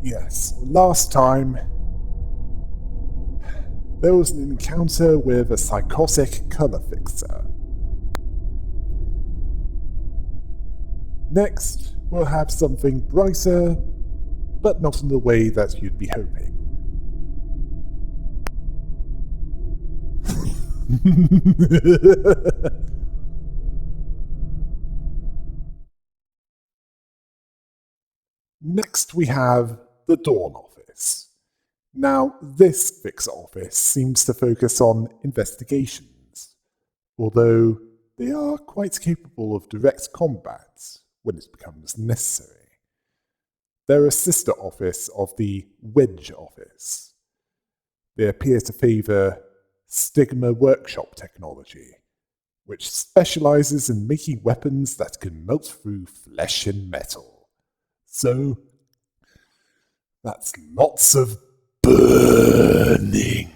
Yes, last time there was an encounter with a psychotic colour fixer. Next, we'll have something brighter, but not in the way that you'd be hoping. Next, we have the Dawn Office. Now, this fixer office seems to focus on investigations, although they are quite capable of direct combat when it becomes necessary. They're a sister office of the Wedge Office. They appear to favour Stigma Workshop technology, which specializes in making weapons that can melt through flesh and metal. So, that's lots of burning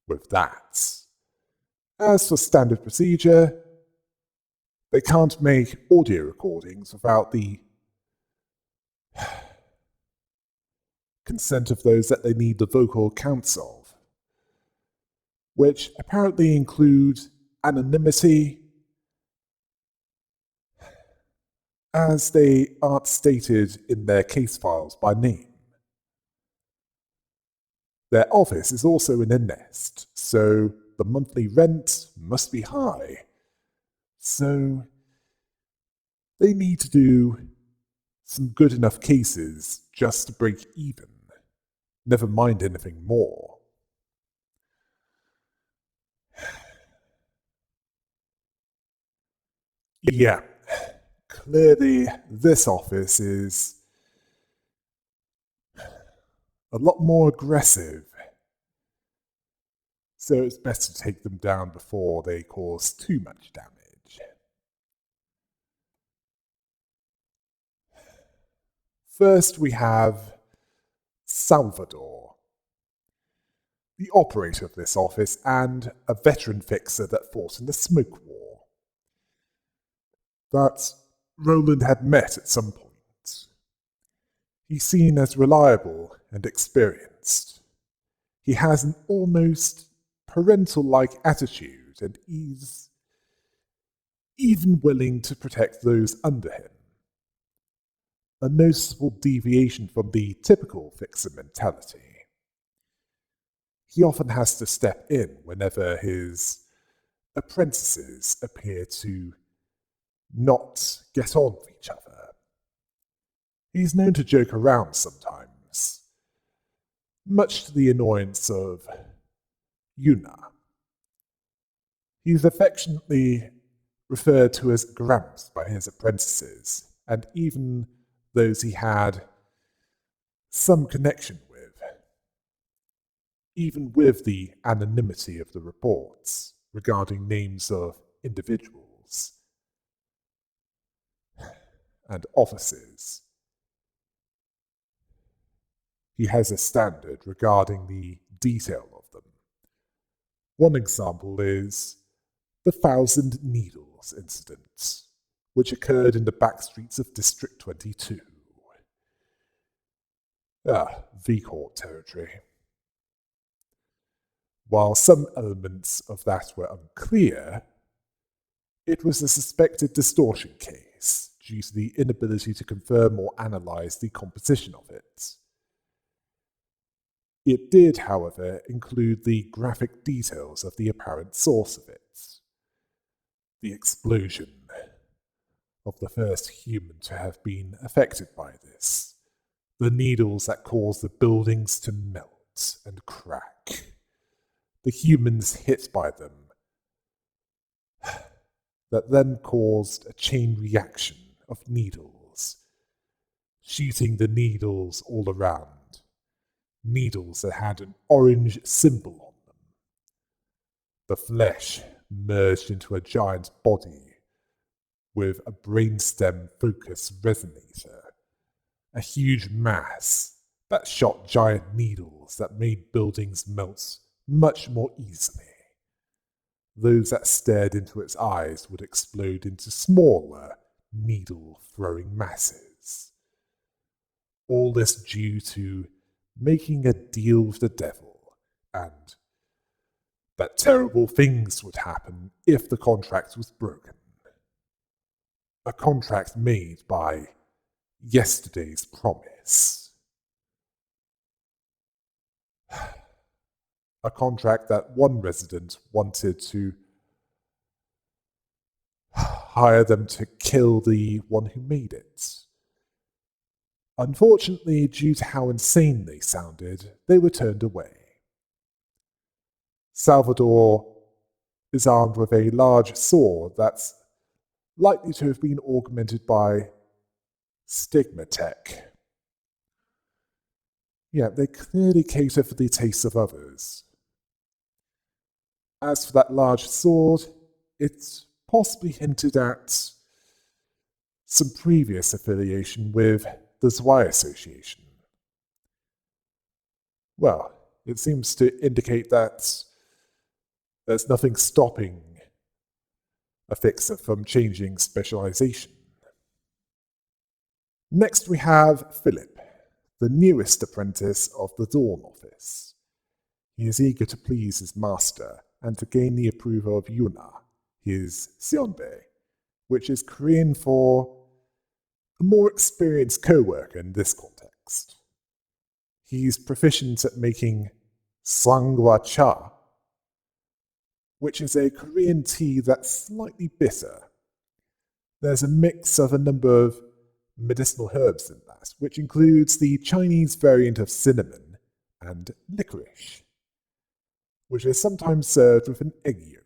with that. As for standard procedure, they can't make audio recordings without the consent of those that they need the vocal accounts of, which apparently include anonymity, as they aren't stated in their case files by name. Their office is also in a nest, so the monthly rent must be high. So they need to do some good enough cases just to break even, never mind anything more. Yeah, clearly this office is a lot more aggressive, so it's best to take them down before they cause too much damage. First, we have Salvador, the operator of this office and a veteran fixer that fought in the Smoke War. But Roland had met at some point. He's seen as reliable and experienced. He has an almost parental-like attitude, and he's even willing to protect those under him. A noticeable deviation from the typical fixer mentality. He often has to step in whenever his apprentices appear to not get on with each other. He's known to joke around sometimes, much to the annoyance of Yuna. He's affectionately referred to as Gramps by his apprentices, and even those he had some connection with, even with the anonymity of the reports regarding names of individuals and offices. He has a standard regarding the detail of them. One example is the Thousand Needles incident, which occurred in the back streets of District 22. V-Court territory. While some elements of that were unclear, it was a suspected distortion case due to the inability to confirm or analyze the composition of it. It did, however, include the graphic details of the apparent source of it. The explosion of the first human to have been affected by this. The needles that caused the buildings to melt and crack. The humans hit by them that then caused a chain reaction of needles, shooting the needles all around. Needles that had an orange symbol on them. The flesh merged into a giant body with a brainstem focus resonator, a huge mass that shot giant needles that made buildings melt much more easily. Those that stared into its eyes would explode into smaller, needle-throwing masses. All this due to making a deal with the devil, and that terrible things would happen if the contract was broken. A contract made by yesterday's promise. A contract that one resident wanted to hire them to kill the one who made it. Unfortunately, due to how insane they sounded, they were turned away. Salvador is armed with a large sword that's likely to have been augmented by stigma tech. Yeah, they clearly cater for the tastes of others. As for that large sword, it's possibly hinted at some previous affiliation with the Zwei Association. Well, it seems to indicate that there's nothing stopping a fixer from changing specialization. Next we have Philip, the newest apprentice of the Dawn Office. He is eager to please his master and to gain the approval of Yuna, his Sionbei, which is Korean for a more experienced co-worker in this context. He's proficient at making sangwa cha, which is a Korean tea that's slightly bitter. There's a mix of a number of medicinal herbs in that, which includes the Chinese variant of cinnamon and licorice, which is sometimes served with an egg yolk.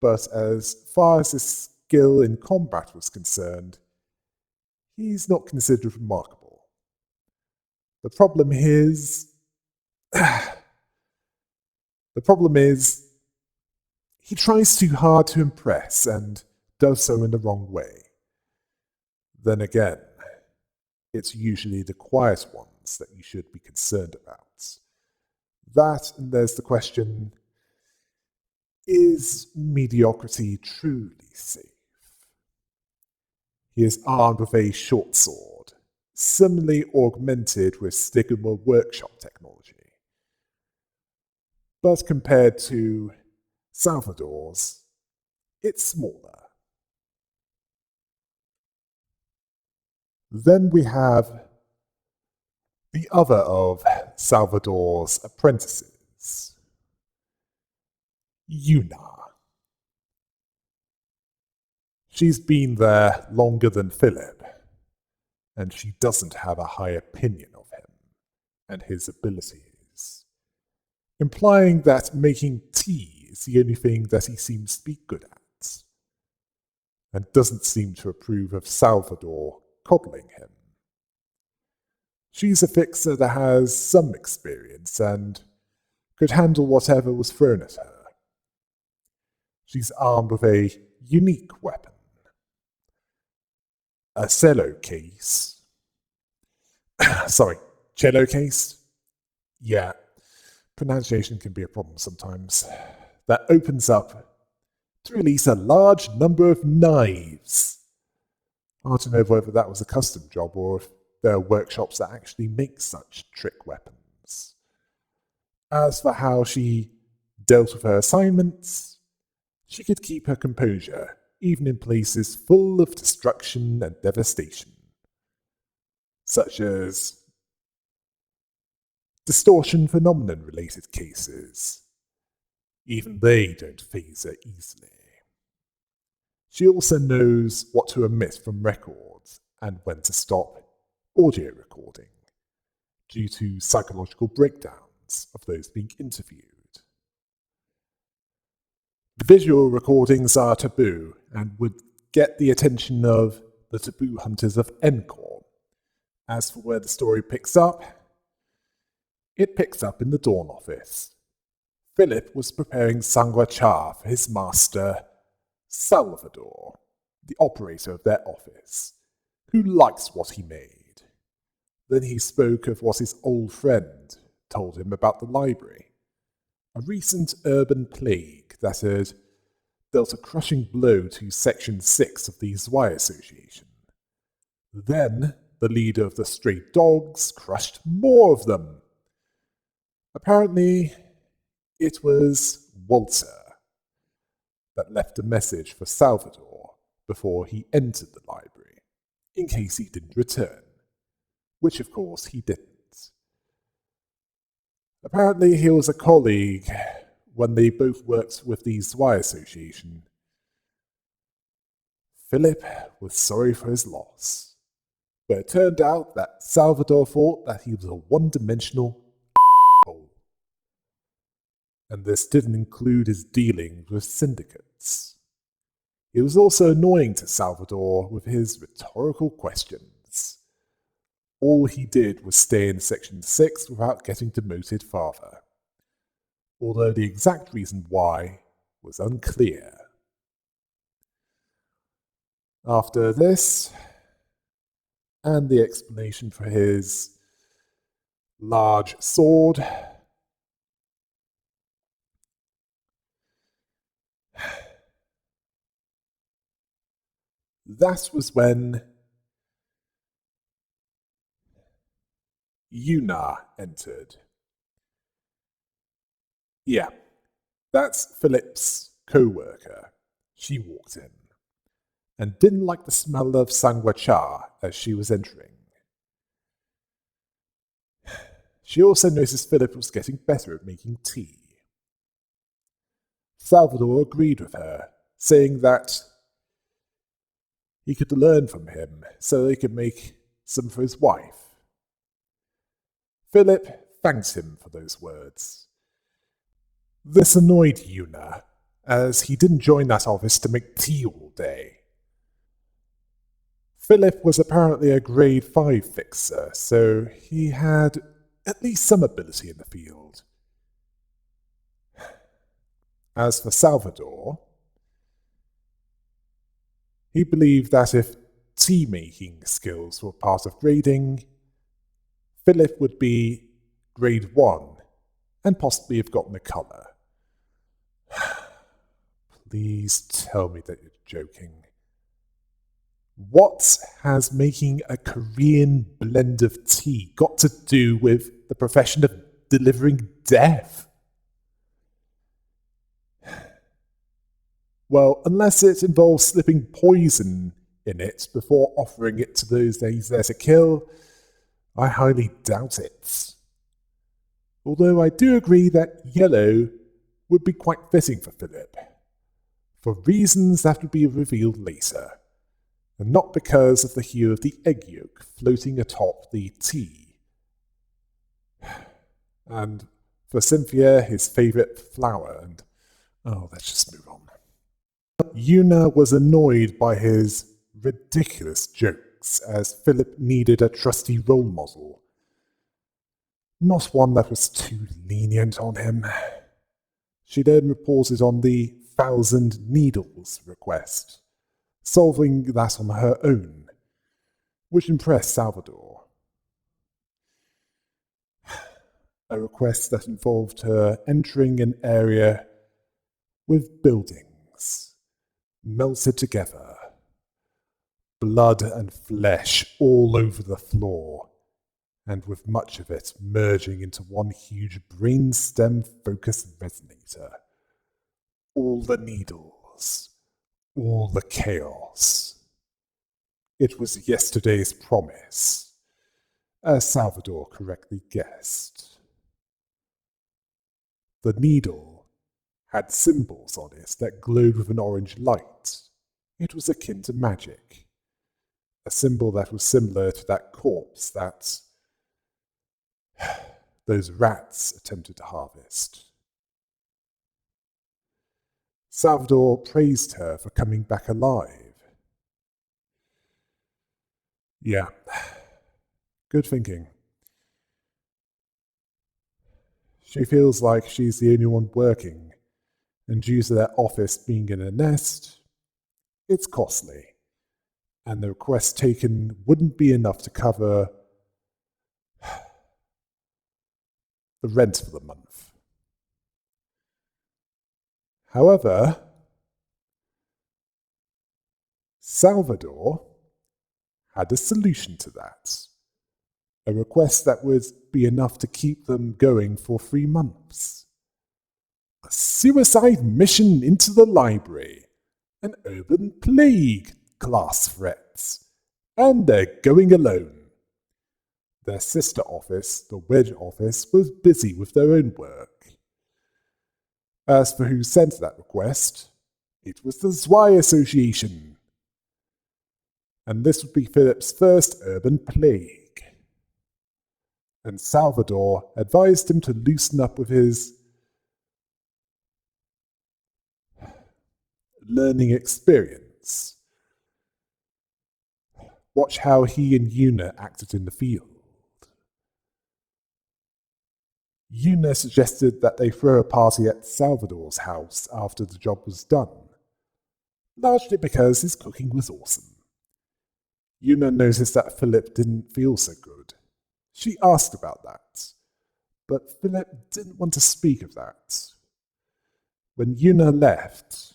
But as far as his skill in combat was concerned, he's not considered remarkable. The problem is he tries too hard to impress and does so in the wrong way. Then again, it's usually the quiet ones that you should be concerned about. That, and there's the question, is mediocrity truly safe? He is armed with a short sword, similarly augmented with Stigma workshop technology. But compared to Salvador's, it's smaller. Then we have the other of Salvador's apprentices, Yuna. She's been there longer than Philip, and she doesn't have a high opinion of him and his abilities, implying that making tea is the only thing that he seems to be good at, and doesn't seem to approve of Salvador coddling him. She's a fixer that has some experience and could handle whatever was thrown at her. She's armed with a unique weapon, a cello case. Cello case? Yeah, pronunciation can be a problem sometimes. That opens up to release a large number of knives. I don't know whether that was a custom job or if there are workshops that actually make such trick weapons. As for how she dealt with her assignments, she could keep her composure, even in places full of destruction and devastation, such as distortion phenomenon-related cases. Even they don't faze her easily. She also knows what to omit from records and when to stop audio recording, due to psychological breakdowns of those being interviewed. The visual recordings are taboo and would get the attention of the taboo hunters of Encore. As for where the story picks up, it picks up in the Dawn Office. Philip was preparing sangwa cha for his master, Salvador, the operator of their office, who likes what he made. Then he spoke of what his old friend told him about the library, a recent urban plague that had dealt a crushing blow to Section 6 of the Zwei Association. Then the leader of the stray dogs crushed more of them. Apparently, it was Walter that left a message for Salvador before he entered the library, in case he didn't return, which of course he didn't. Apparently he was a colleague when they both worked with the Y Association. Philip was sorry for his loss, but it turned out that Salvador thought that he was a one-dimensional hole. And this didn't include his dealings with syndicates. It was also annoying to Salvador with his rhetorical questions. All he did was stay in Section 6 without getting demoted farther, although the exact reason why was unclear. After this, and the explanation for his large sword, that was when Una entered. Yeah, that's Philip's co-worker. She walked in and didn't like the smell of sangwacha as she was entering. She also noticed Philip was getting better at making tea. Salvador agreed with her, saying that he could learn from him so he could make some for his wife. Philip thanked him for those words. This annoyed Una, as he didn't join that office to make tea all day. Philip was apparently a grade 5 fixer, so he had at least some ability in the field. As for Salvador, he believed that if tea-making skills were part of grading, Philip would be grade 1 and possibly have gotten a colour. Please tell me that you're joking. What has making a Korean blend of tea got to do with the profession of delivering death? Well, unless it involves slipping poison in it before offering it to those that he's there to kill, I highly doubt it. Although I do agree that yellow would be quite fitting for Philip, for reasons that would be revealed later, and not because of the hue of the egg yolk floating atop the tea. And for Cynthia, his favourite flower, and let's just move on. Una was annoyed by his ridiculous jokes, as Philip needed a trusty role model, not one that was too lenient on him. She then reported on the 1,000 needles request, solving that on her own, which impressed Salvador. A request that involved her entering an area with buildings melted together, blood and flesh all over the floor, and with much of it merging into one huge brainstem-focused resonator. All the needles, all the chaos. It was yesterday's promise, as Salvador correctly guessed. The needle had symbols on it that glowed with an orange light. It was akin to magic. A symbol that was similar to that corpse that those rats attempted to harvest. Salvador praised her for coming back alive. Yeah, good thinking. She feels like she's the only one working, and due to their office being in a nest, it's costly, and the request taken wouldn't be enough to cover the rent for the month. However, Salvador had a solution to that. A request that would be enough to keep them going for 3 months. A suicide mission into the library. An urban plague, class threats. And they're going alone. Their sister office, the Wedge office, was busy with their own work. As for who sent that request, it was the Zwei Association. And this would be Philip's first urban plague. And Salvador advised him to loosen up with his learning experience. Watch how he and Una acted in the field. Una suggested that they throw a party at Salvador's house after the job was done, largely because his cooking was awesome. Una noticed that Philip didn't feel so good. She asked about that, but Philip didn't want to speak of that. When Una left,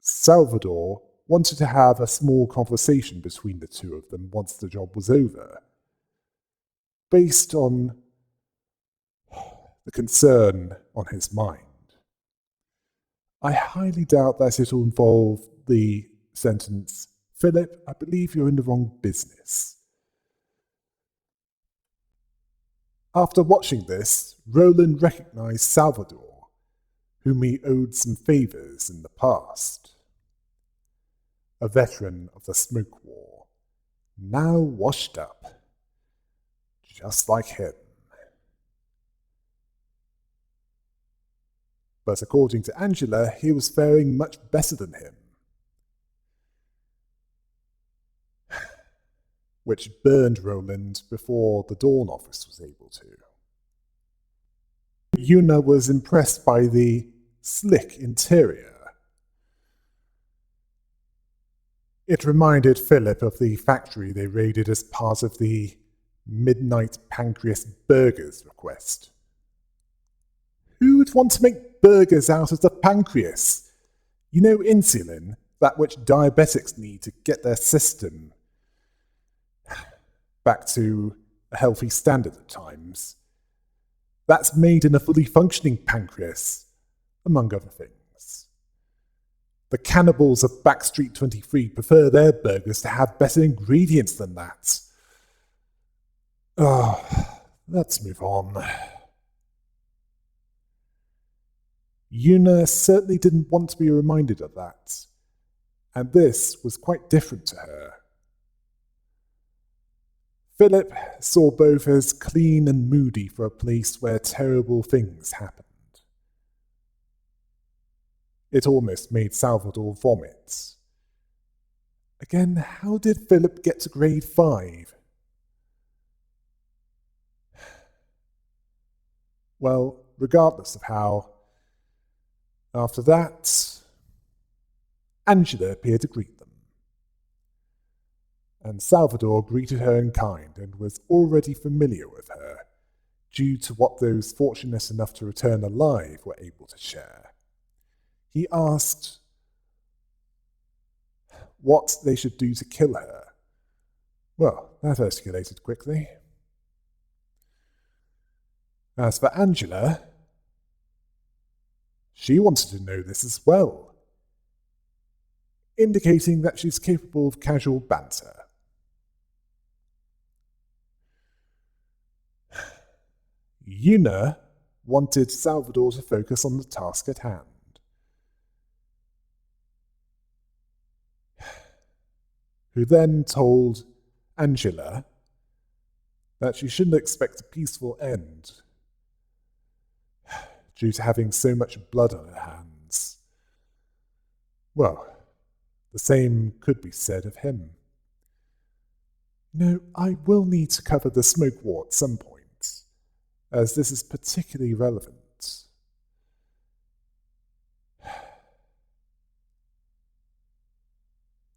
Salvador wanted to have a small conversation between the two of them once the job was over, based on the concern on his mind. I highly doubt that it will involve the sentence, "Philip, I believe you're in the wrong business." After watching this, Roland recognized Salvador, whom he owed some favors in the past. A veteran of the Smoke War, now washed up, just like him. But according to Angela, he was faring much better than him, which burned Roland before the Dawn office was able to. Una was impressed by the slick interior. It reminded Philip of the factory they raided as part of the Midnight Pancreas Burgers request. Who would want to make burgers out of the pancreas? You know, insulin, that which diabetics need to get their system back to a healthy standard at times. That's made in a fully functioning pancreas, among other things. The cannibals of Backstreet 23 prefer their burgers to have better ingredients than that. Let's move on. Una certainly didn't want to be reminded of that, and this was quite different to her. Philip saw both as clean and moody for a place where terrible things happened. It almost made Salvador vomit. Again, how did Philip get to grade 5? Well, regardless of how, after that, Angela appeared to greet them. And Salvador greeted her in kind and was already familiar with her, due to what those fortunate enough to return alive were able to share. He asked what they should do to kill her. Well, that escalated quickly. As for Angela, she wanted to know this as well, indicating that she's capable of casual banter. Una wanted Salvador to focus on the task at hand. Who then told Angela that she shouldn't expect a peaceful end due to having so much blood on her hands. Well, the same could be said of him. No, I will need to cover the smoke war at some point, as this is particularly relevant.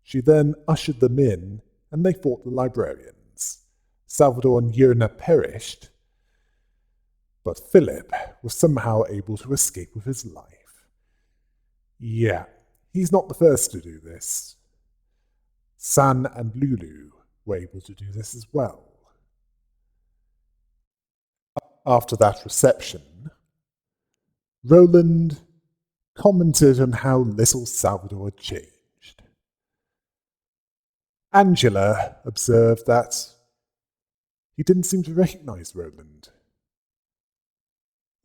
She then ushered them in, and they fought the librarians. Salvador and Una perished, but Philip was somehow able to escape with his life. Yeah, He's not the first to do this. San and Lulu were able to do this as well. After that reception, Roland commented on how little Salvador had changed. Angela observed that he didn't seem to recognize Roland.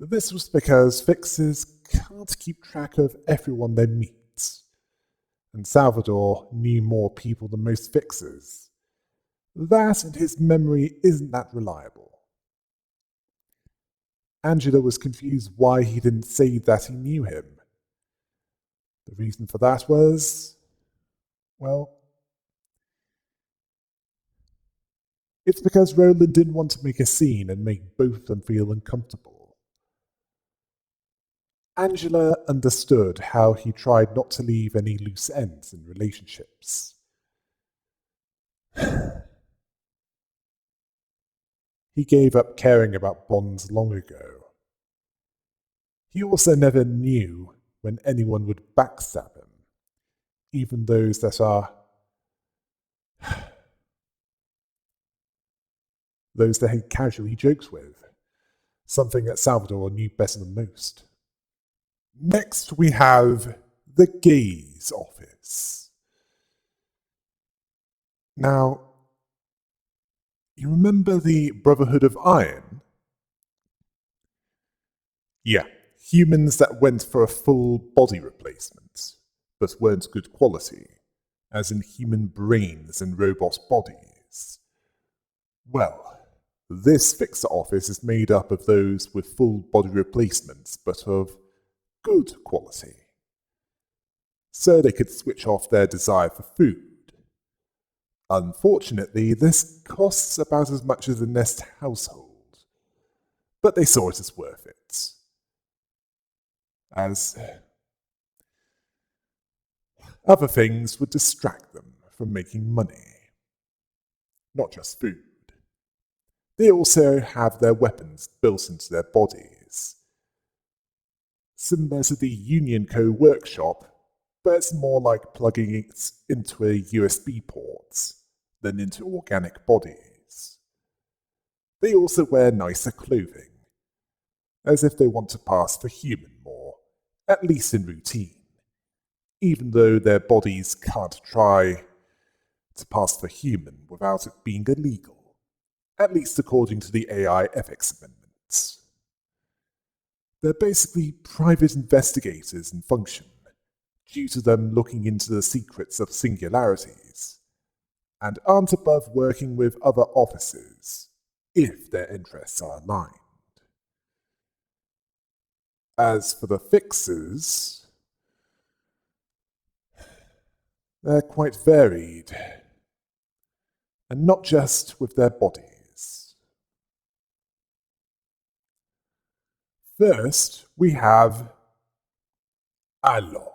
This was because fixers can't keep track of everyone they meet, and Salvador knew more people than most fixers. That and his memory isn't that reliable. Angela was confused why he didn't say that he knew him. The reason for that was, well, it's because Roland didn't want to make a scene and make both of them feel uncomfortable. Angela understood how he tried not to leave any loose ends in relationships. He gave up caring about bonds long ago. He also never knew when anyone would backstab him, even those that are those that he casually jokes with, something that Salvador knew better than most. Next, we have the gaze office. Now, you remember the Brotherhood of Iron? Yeah, humans that went for a full body replacement, but weren't good quality, as in human brains and robot bodies. Well, this fixer office is made up of those with full body replacements, but of good quality, so they could switch off their desire for food. Unfortunately, this costs about as much as a Nest household, but they saw it as worth it, as other things would distract them from making money. Not just food. They also have their weapons built into their bodies. Similar to the Union Co. workshop, but it's more like plugging it into a USB port than into organic bodies. They also wear nicer clothing, as if they want to pass for human more, at least in routine, even though their bodies can't try to pass for human without it being illegal, at least according to the AI ethics amendments. They're basically private investigators in function, due to them looking into the secrets of singularities, and aren't above working with other officers, if their interests are aligned. As for the fixers, they're quite varied, and not just with their bodies. First, we have Alok.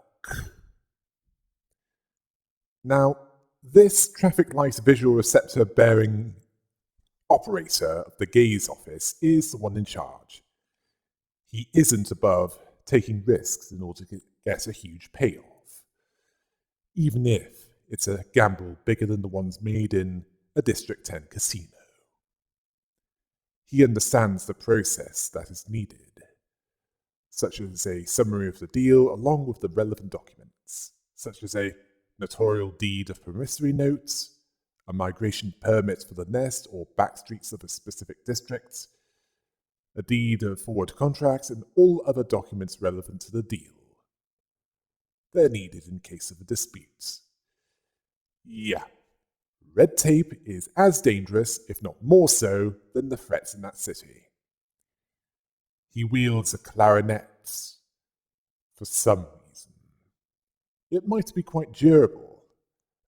Now, this traffic light visual receptor bearing operator of the gaze office is the one in charge. He isn't above taking risks in order to get a huge payoff, even if it's a gamble bigger than the ones made in a District 10 casino. He understands the process that is needed, such as a summary of the deal along with the relevant documents, such as a notarial deed of promissory notes, a migration permit for the nest or back streets of a specific district, a deed of forward contracts, and all other documents relevant to the deal. They're needed in case of a dispute. Yeah, red tape is as dangerous, if not more so, than the threats in that city. He wields a clarinet for some reason. It might be quite durable,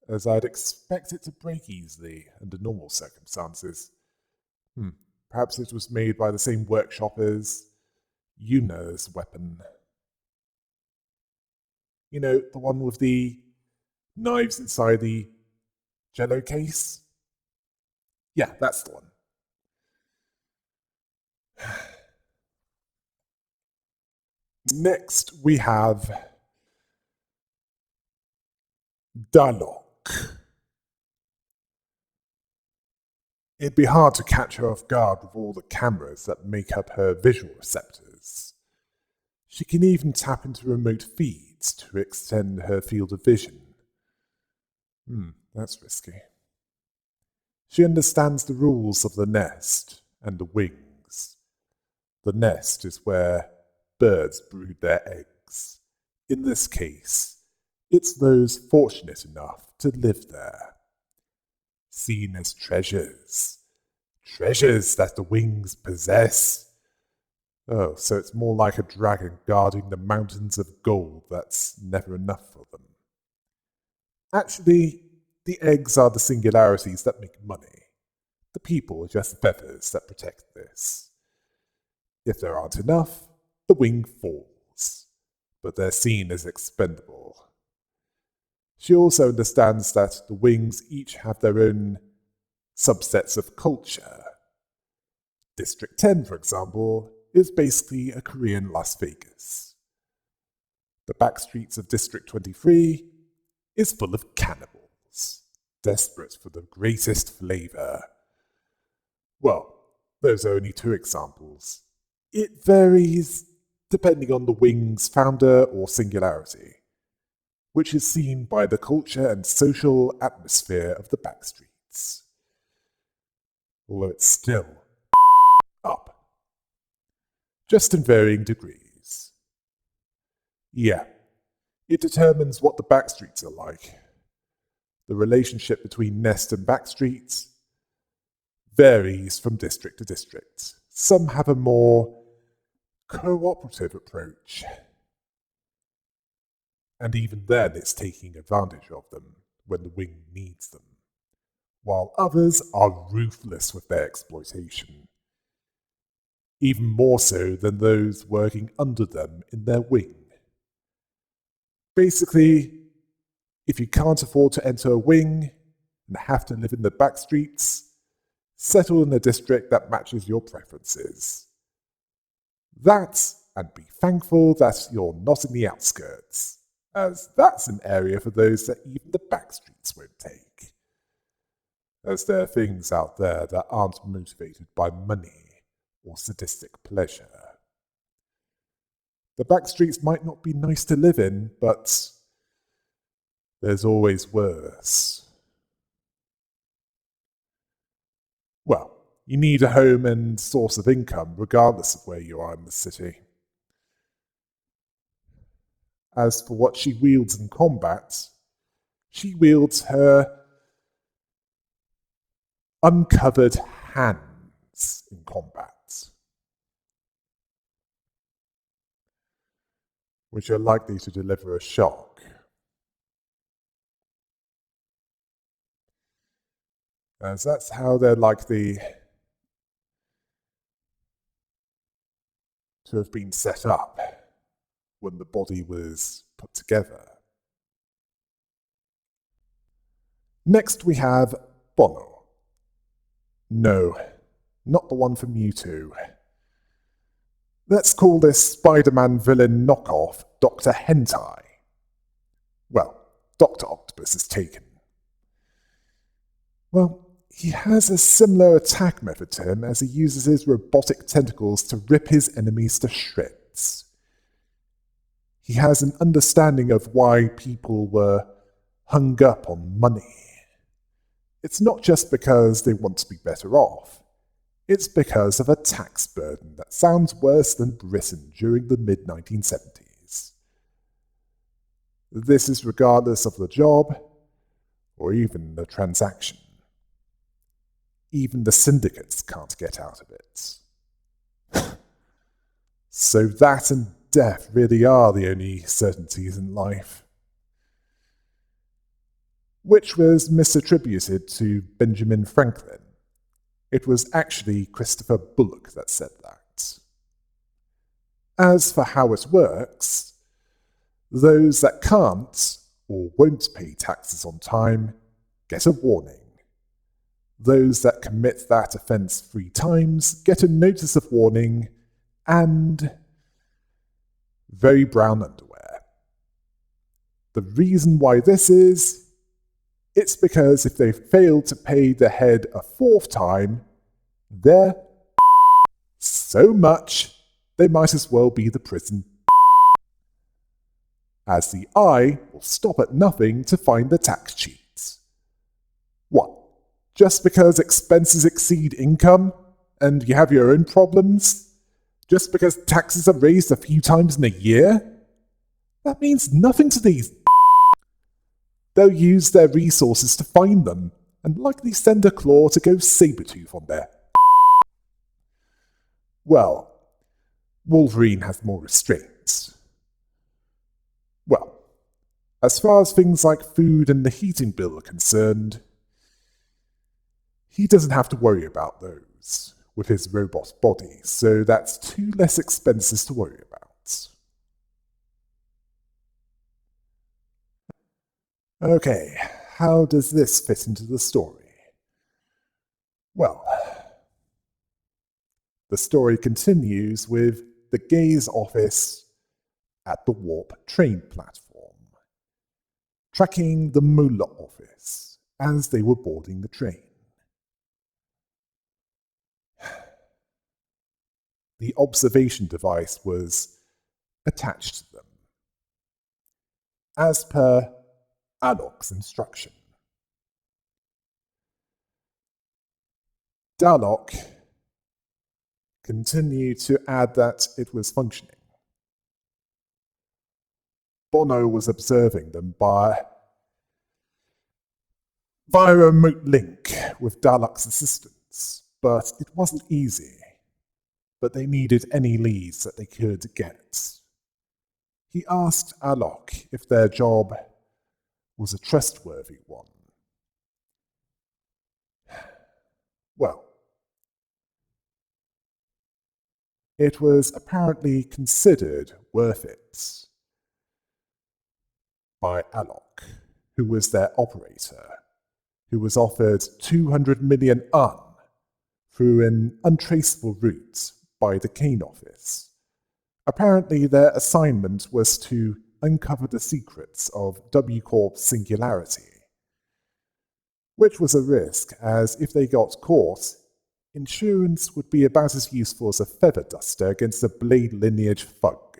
as I'd expect it to break easily under normal circumstances. Perhaps it was made by the same workshop as Yuna's weapon. You know, the one with the knives inside the jello case? Yeah, that's the one. Next, we have Dialogue. It'd be hard to catch her off guard with all the cameras that make up her visual receptors. She can even tap into remote feeds to extend her field of vision. That's risky. She understands the rules of the nest and the wings. The nest is where birds brood their eggs. In this case, it's those fortunate enough to live there. Seen as treasures. Treasures that the wings possess. Oh, so it's more like a dragon guarding the mountains of gold that's never enough for them. Actually, the eggs are the singularities that make money. The people are just feathers that protect this. If there aren't enough, the wing falls, but they're seen as expendable. She also understands that the wings each have their own subsets of culture. District 10, for example, is basically a Korean Las Vegas. The back streets of District 23 is full of cannibals, desperate for the greatest flavor. Well, those are only two examples. It varies depending on the wing's founder or singularity, which is seen by the culture and social atmosphere of the back streets. Although it's still up, just in varying degrees. Yeah, it determines what the back streets are like. The relationship between nest and back streets varies from district to district. Some have a more cooperative approach, and even then it's taking advantage of them when the wing needs them, while others are ruthless with their exploitation, even more so than those working under them in their wing. Basically, if you can't afford to enter a wing and have to live in the back streets, settle in a district that matches your preferences. That, and be thankful that you're not in the outskirts, as that's an area for those that even the back streets won't take. As there are things out there that aren't motivated by money or sadistic pleasure. The back streets might not be nice to live in, but there's always worse. Well, you need a home and source of income regardless of where you are in the city. As for what she wields in combat, she wields her uncovered hands in combat, which are likely to deliver a shock. As that's how they're likely to have been set up when the body was put together. Next we have Bono. No, not the one from U2. Let's call this Spider-Man villain knockoff Dr. Hentai. Well, Dr. Octopus is taken. Well, he has a similar attack method to him as he uses his robotic tentacles to rip his enemies to shreds. He has an understanding of why people were hung up on money. It's not just because they want to be better off. It's because of a tax burden that sounds worse than Britain during the mid-1970s. This is regardless of the job or even the transaction. Even the syndicates can't get out of it. So that and death really are the only certainties in life. Which was misattributed to Benjamin Franklin. It was actually Christopher Bullock that said that. As for how it works, those that can't or won't pay taxes on time get a warning. Those that commit that offence 3 times get a notice of warning and very brown underwear. The reason why this is It's because if they failed to pay the head a fourth time, they're so much they might as well be the prison, as the eye will stop at nothing to find the tax cheats. What? Just because expenses exceed income and you have your own problems? Just because taxes are raised a few times in a year? That means nothing to these. They'll use their resources to find them and likely send a claw to go saber-tooth on there. Well, Wolverine has more restraints. Well, as far as things like food and the heating bill are concerned, he doesn't have to worry about those with his robot body, so that's 2 less expenses to worry about. Okay, how does this fit into the story? Well, the story continues with the gaze office at the warp train platform, tracking the Mola office as they were boarding the train. The observation device was attached to them, as per Alok's instruction. Dalok continued to add that it was functioning. Bono was observing them via a remote link with Dalok's assistance, but it wasn't easy. But they needed any leads that they could get. He asked Alok if their job was a trustworthy one. Well, it was apparently considered worth it by Alok, who was their operator, who was offered 200 million through an untraceable route by the Kane office. Apparently their assignment was to uncover the secrets of W Corp's singularity, which was a risk, as if they got caught, insurance would be about as useful as a feather duster against a blade lineage thug,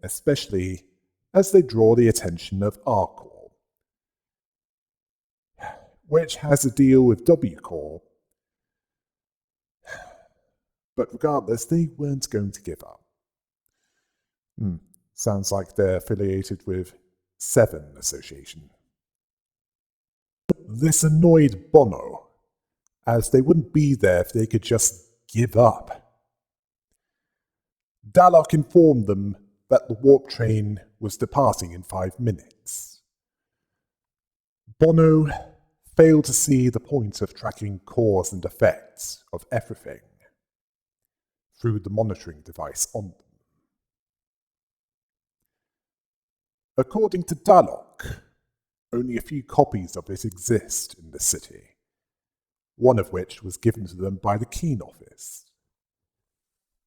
especially as they draw the attention of R-Corp, which has a deal with W Corp. But regardless, they weren't going to give up. Sounds like they're affiliated with Seven Association. This annoyed Bono, as they wouldn't be there if they could just give up. Dalok informed them that the warp train was departing in 5 minutes. Bono failed to see the point of tracking cause and effects of everything through the monitoring device on them. According to Dalok, only a few copies of it exist in the city, one of which was given to them by the Keen office.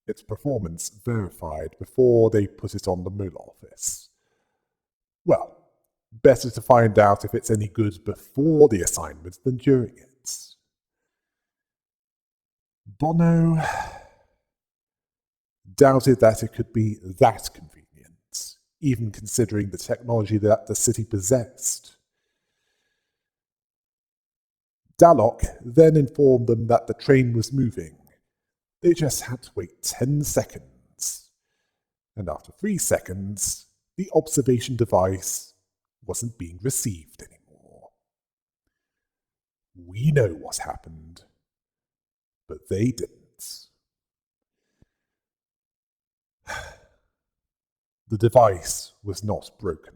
Its performance verified before they put it on the Mola office. Well, better to find out if it's any good before the assignment than during it. Bono doubted that it could be that convenient, even considering the technology that the city possessed. Dalok then informed them that the train was moving. They just had to wait 10 seconds. And after 3 seconds, the observation device wasn't being received anymore. We know what happened, but they didn't. The device was not broken.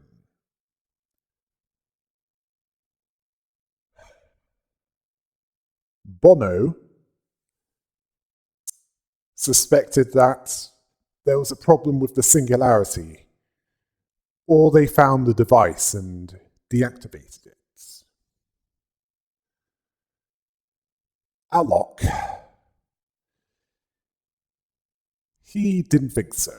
Bono suspected that there was a problem with the singularity, or they found the device and deactivated it. Alok, he didn't think so,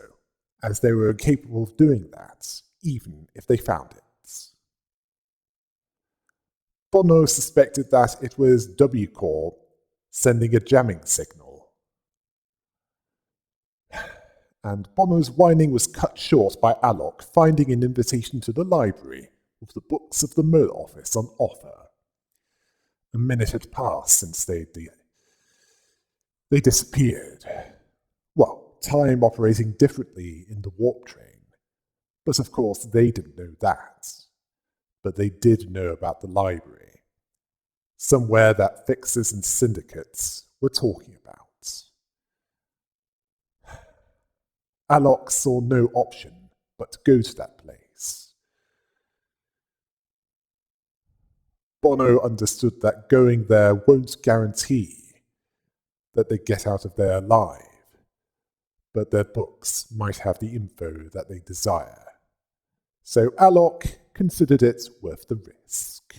as they were incapable of doing that, even if they found it. Bono suspected that it was W Corp sending a jamming signal. And Bono's whining was cut short by Alok finding an invitation to the library with the books of the Muller office on offer. A minute had passed since they disappeared. Well, time operating differently in the warp train. But of course they didn't know that. But they did know about the library. Somewhere that fixers and syndicates were talking about. Alok saw no option but to go to that place. Bono understood that going there won't guarantee that they get out of there alive, but their books might have the info that they desire. So Alok considered it worth the risk.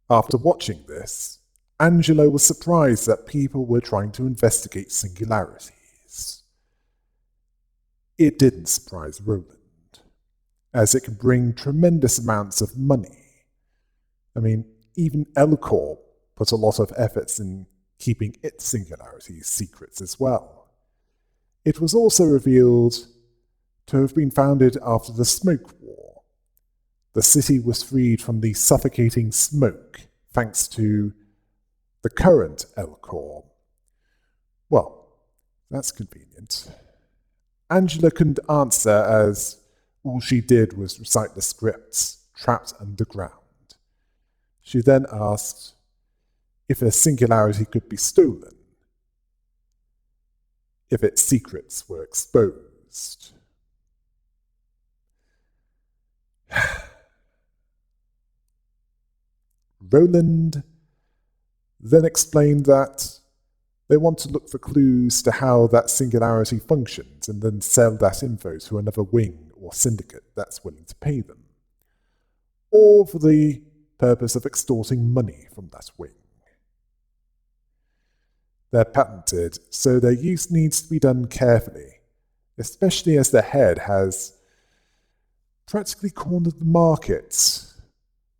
After watching this, Angelo was surprised that people were trying to investigate singularities. It didn't surprise Roland, as it can bring tremendous amounts of money. I mean, even L-Corp put a lot of efforts in keeping its singularities secrets as well. It was also revealed to have been founded after the Smoke War. The city was freed from the suffocating smoke thanks to the current L-Corp. Well, that's convenient. Angela couldn't answer as all she did was recite the scripts trapped underground. She then asked if a singularity could be stolen, if its secrets were exposed. Roland then explained that they want to look for clues to how that singularity functions and then sell that info to another wing or syndicate that's willing to pay them, or for the purpose of extorting money from that wing. They're patented, so their use needs to be done carefully, especially as the head has practically cornered the market,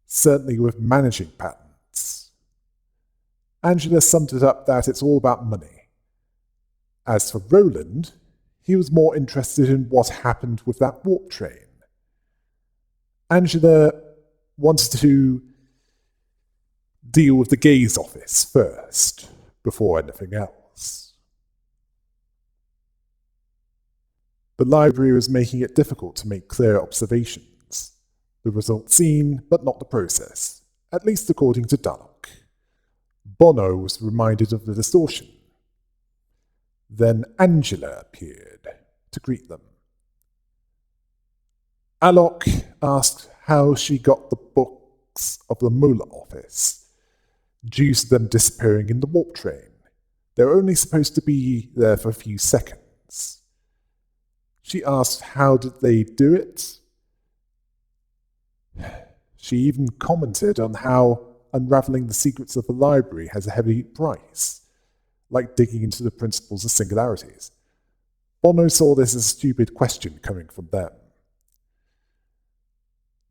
certainly with managing patents. Angela summed it up that it's all about money. As for Roland, he was more interested in what happened with that warp train. Angela wanted to deal with the gaze office first, before anything else. The library was making it difficult to make clear observations. The result seen, but not the process, at least according to Dalek. Bono was reminded of the distortion. Then Angela appeared to greet them. Alok asked how she got the books of the Muller office, due to them disappearing in the warp train. They were only supposed to be there for a few seconds. She asked how did they do it. She even commented on how unraveling the secrets of the library has a heavy price, like digging into the principles of singularities. Bono saw this as a stupid question coming from them.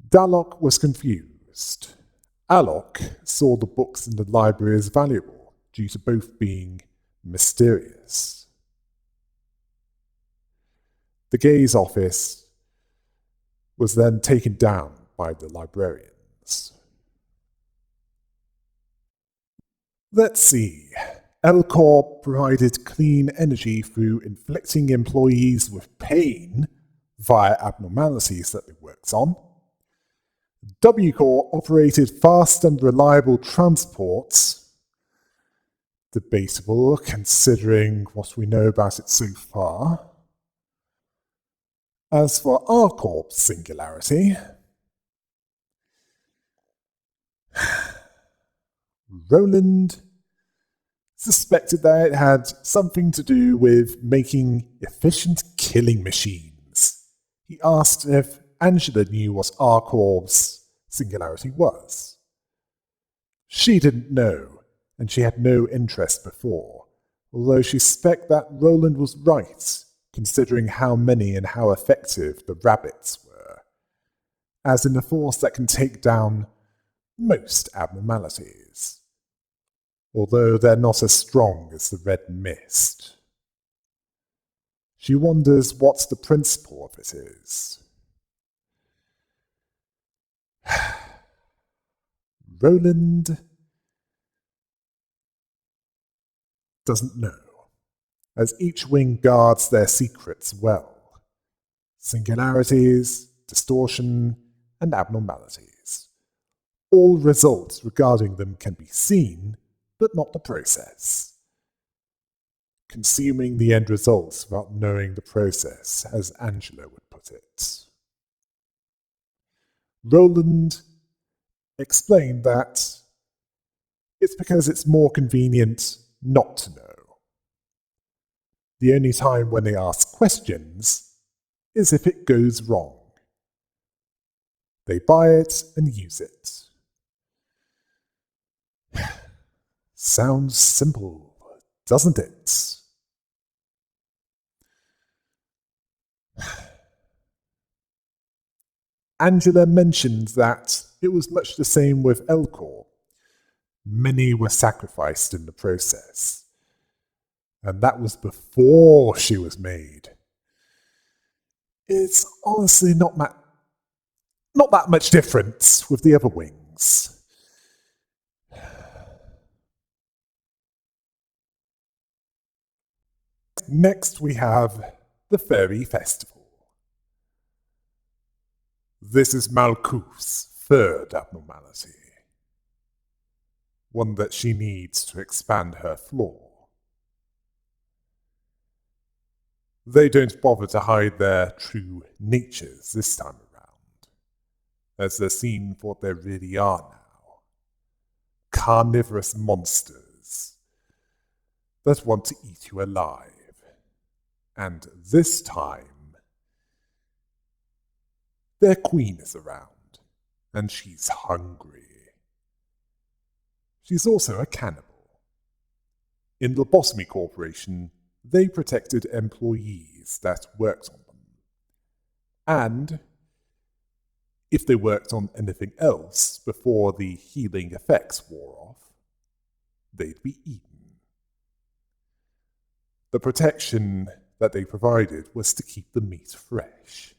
Dalek was confused. Alok saw the books in the library as valuable, due to both being mysterious. The gaze office was then taken down by the librarians. Let's see. L-Corp provided clean energy through inflicting employees with pain via abnormalities that they worked on. W-Corp operated fast and reliable transports. Debatable, considering what we know about it so far. As for R-Corp's singularity, Roland suspected that it had something to do with making efficient killing machines. He asked if Angela knew what R-Corp's singularity was. She didn't know, and she had no interest before, although she suspected that Roland was right, considering how many and how effective the rabbits were. as in a force that can take down most abnormalities, although they're not as strong as the red mist. She wonders what the principle of it is. Roland doesn't know, as each wing guards their secrets well. Singularities, distortion, and abnormalities. All results regarding them can be seen, but not the process. Consuming the end results without knowing the process, as Angela would put it. Roland explained that it's because it's more convenient not to know. The only time when they ask questions is if it goes wrong. They buy it and use it. Sounds simple, doesn't it? Angela mentioned that it was much the same with Elcor. Many were sacrificed in the process, and that was before she was made. It's honestly not that much difference with the other wings. Next we have the Fairy Festival. This is Malkuth's third abnormality, one that she needs to expand her floor. They don't bother to hide their true natures this time around, as they're seen for what they really are now. Carnivorous monsters that want to eat you alive. And this time, their queen is around, and she's hungry. She's also a cannibal. In the Lobotomy Corporation, they protected employees that worked on them. And if they worked on anything else before the healing effects wore off, they'd be eaten. The protection that they provided was to keep the meat fresh.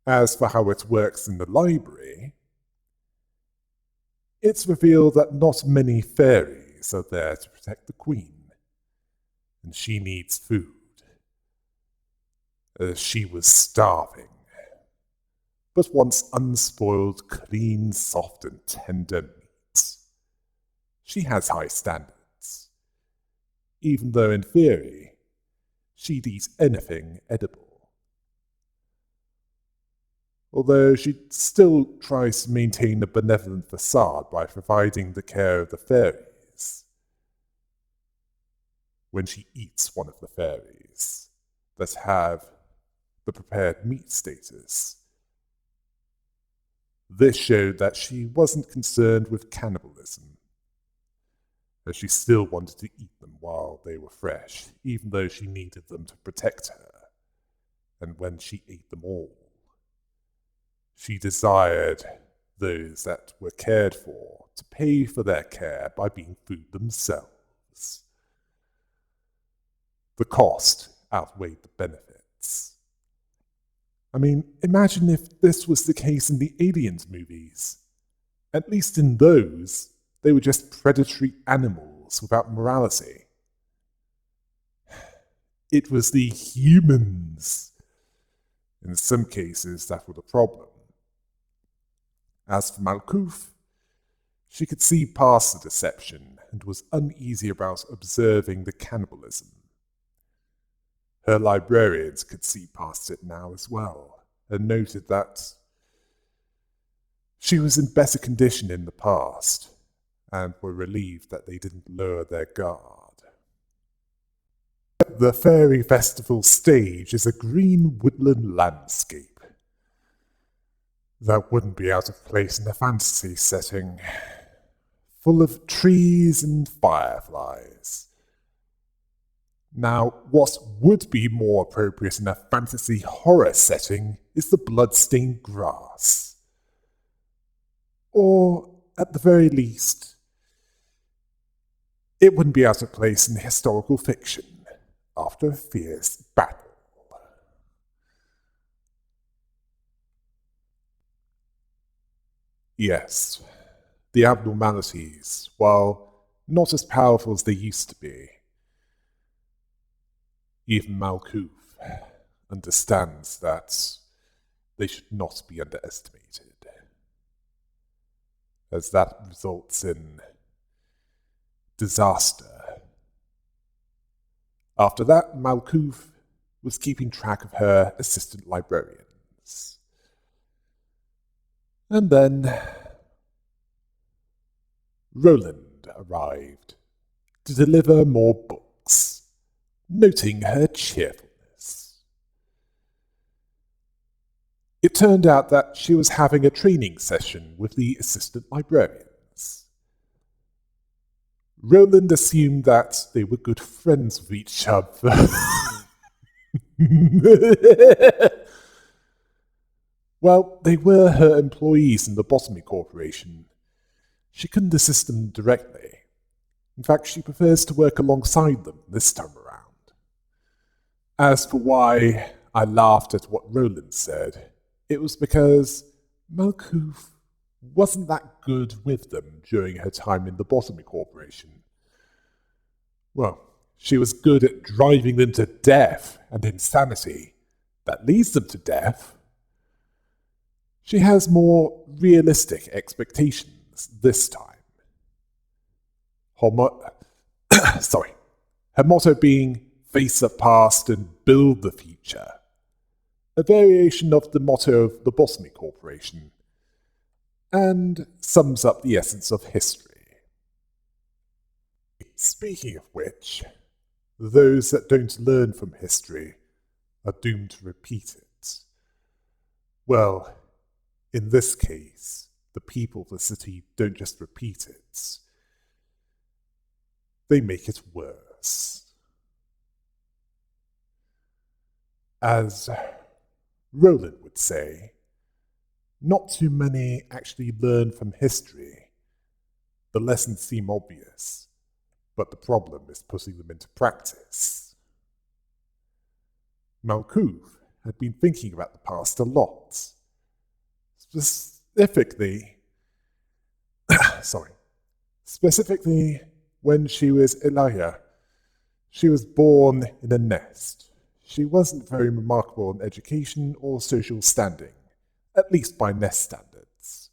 As for how it works in the library, it's revealed that not many fairies are there to protect the queen, and she needs food, as she was starving, but wants unspoiled, clean, soft, and tender meat. She has high standards, even though in theory, she'd eat anything edible. Although she still tries to maintain a benevolent facade by providing the care of the fairies. When she eats one of the fairies that have the prepared meat status, this showed that she wasn't concerned with cannibalism, as she still wanted to eat them while they were fresh, even though she needed them to protect her. And when she ate them all, she desired those that were cared for to pay for their care by being food themselves. The cost outweighed the benefits. I mean, imagine if this was the case in the Aliens movies. At least in those, they were just predatory animals without morality. It was the humans, in some cases, that were the problem. As for Malkuth, she could see past the deception and was uneasy about observing the cannibalism. Her librarians could see past it now as well, and noted that she was in better condition in the past, and were relieved that they didn't lower their guard. The Fairy Festival stage is a green woodland landscape. That wouldn't be out of place in a fantasy setting, full of trees and fireflies. Now, what would be more appropriate in a fantasy horror setting is the blood-stained grass. Or, at the very least, it wouldn't be out of place in historical fiction after a fierce battle. Yes, the abnormalities, while not as powerful as they used to be, even Malkuth understands that they should not be underestimated, as that results in disaster. After that, Malkuth was keeping track of her assistant librarians. And then Roland arrived to deliver more books, noting her cheerfulness. It turned out that she was having a training session with the assistant librarians. Roland assumed that they were good friends with each other. Well, they were her employees in the Botany Corporation. She couldn't assist them directly. In fact, she prefers to work alongside them this time around. As for why I laughed at what Roland said, it was because Malkuth wasn't that good with them during her time in the Botany Corporation. Well, she was good at driving them to death and insanity that leads them to death. She has more realistic expectations this time. Her motto being face the past and build the future, a variation of the motto of the Botany Corporation, and sums up the essence of history. Speaking of which, those that don't learn from history are doomed to repeat it. Well, in this case, the people of the city don't just repeat it, they make it worse. As Roland would say, not too many actually learn from history. The lessons seem obvious, but the problem is putting them into practice. Malkuth had been thinking about the past a lot. Specifically when she was Elia. She was born in a nest. She wasn't very remarkable in education or social standing, at least by nest standards.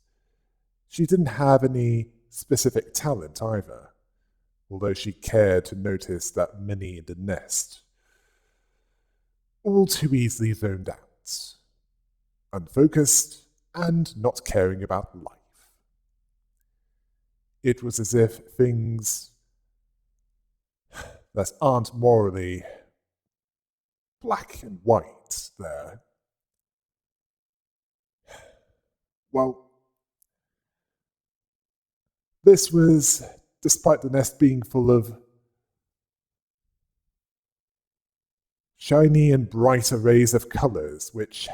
She didn't have any specific talent either, although she cared to notice that many in the nest all too easily zoned out, unfocused, and not caring about life. It was as if things that aren't morally black and white there. Well, this was despite the nest being full of shiny and bright arrays of colours, which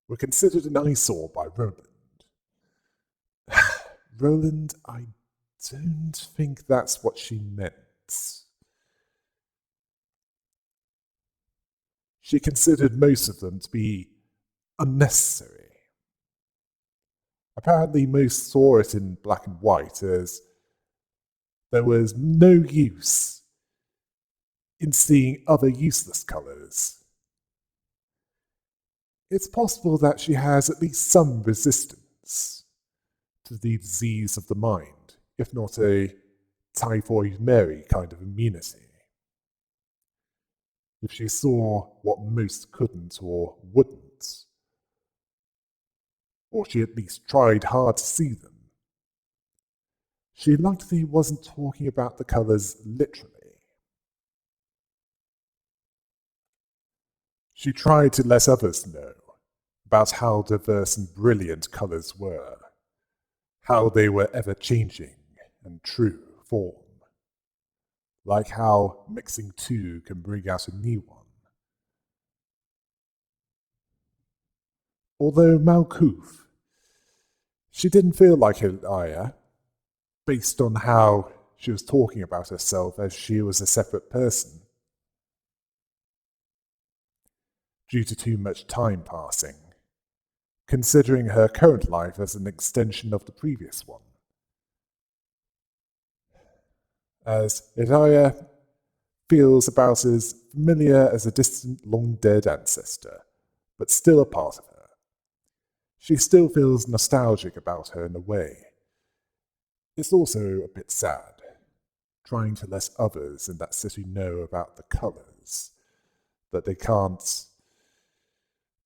were considered an eyesore by Roland. Roland, I don't think that's what she meant. She considered most of them to be unnecessary. Apparently most saw it in black and white as there was no use in seeing other useless colours. It's possible that she has at least some resistance to the disease of the mind, if not a typhoid Mary kind of immunity. If she saw what most couldn't or wouldn't, or she at least tried hard to see them, she likely wasn't talking about the colours literally. She tried to let others know about how diverse and brilliant colours were, how they were ever-changing and true form, like how mixing two can bring out a new one. Although Malkuth, she didn't feel like Hilaya, based on how she was talking about herself as she was a separate person, due to too much time passing, considering her current life as an extension of the previous one. As Hilaya feels about as familiar as a distant, long-dead ancestor, but still a part of her. She still feels nostalgic about her in a way. It's also a bit sad, trying to let others in that city know about the colours that they can't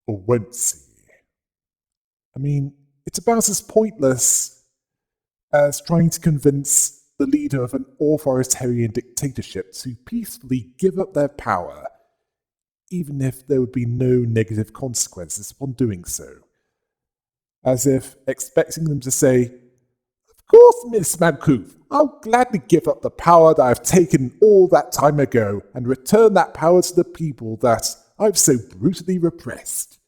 or won't see. I mean, it's about as pointless as trying to convince the leader of an authoritarian dictatorship to peacefully give up their power, even if there would be no negative consequences upon doing so. As if expecting them to say, "Of course, Miss Malkuth, I'll gladly give up the power that I've taken all that time ago and return that power to the people that I've so brutally repressed."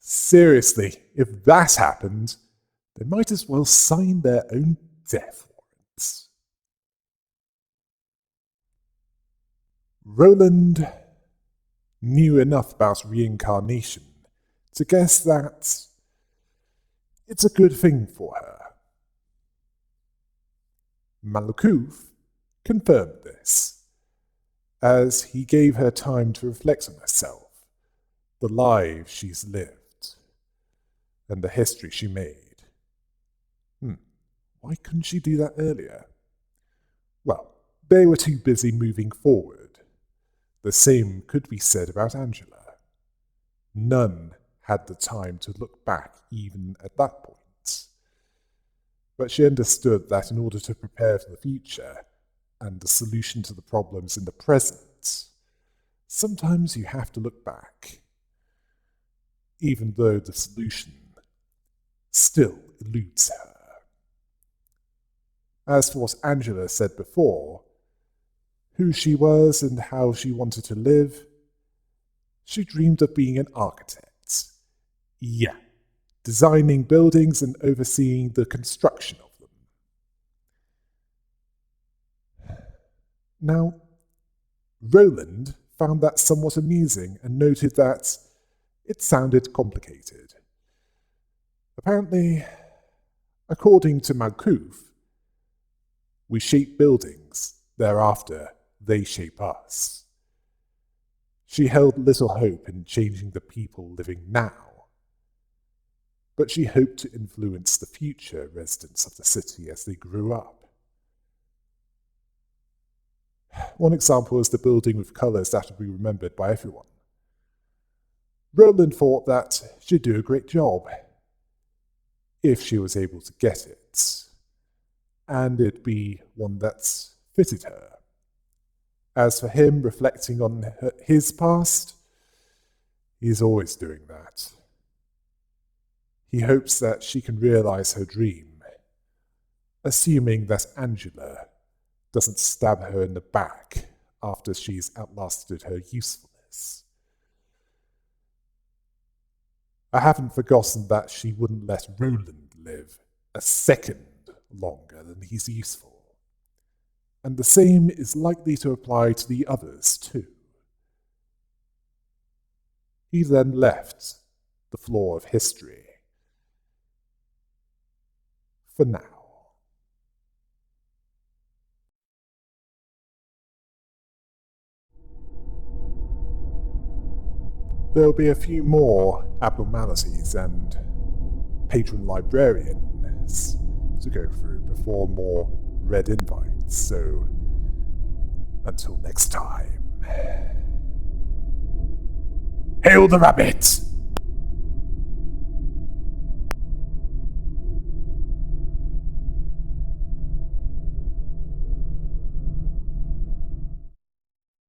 Seriously, if that happened, they might as well sign their own death warrants. Roland knew enough about reincarnation to guess that it's a good thing for her. Malkuth confirmed this, as he gave her time to reflect on herself, the lives she's lived, and the history she made. Why couldn't she do that earlier? Well, they were too busy moving forward. The same could be said about Angela. None had the time to look back even at that point. But she understood that in order to prepare for the future and the solution to the problems in the present, sometimes you have to look back, even though the solution still eludes her. As for what Angela said before, who she was and how she wanted to live, she dreamed of being an architect. Yeah, designing buildings and overseeing the construction of them. Now, Roland found that somewhat amusing and noted that it sounded complicated. Apparently, according to Malkuth, we shape buildings, thereafter they shape us. She held little hope in changing the people living now, but she hoped to influence the future residents of the city as they grew up. One example is the building with colours that would be remembered by everyone. Roland thought that she'd do a great job if she was able to get it, and it'd be one that fitted her. As for him reflecting on his past, he's always doing that. He hopes that she can realize her dream, assuming that Angela doesn't stab her in the back after she's outlasted her usefulness. I haven't forgotten that she wouldn't let Roland live a second longer than he's useful. And the same is likely to apply to the others too. He then left the floor of history. For now. There'll be a few more abnormalities and patron librarians to go through before more red invites, so until next time. Hail the rabbit!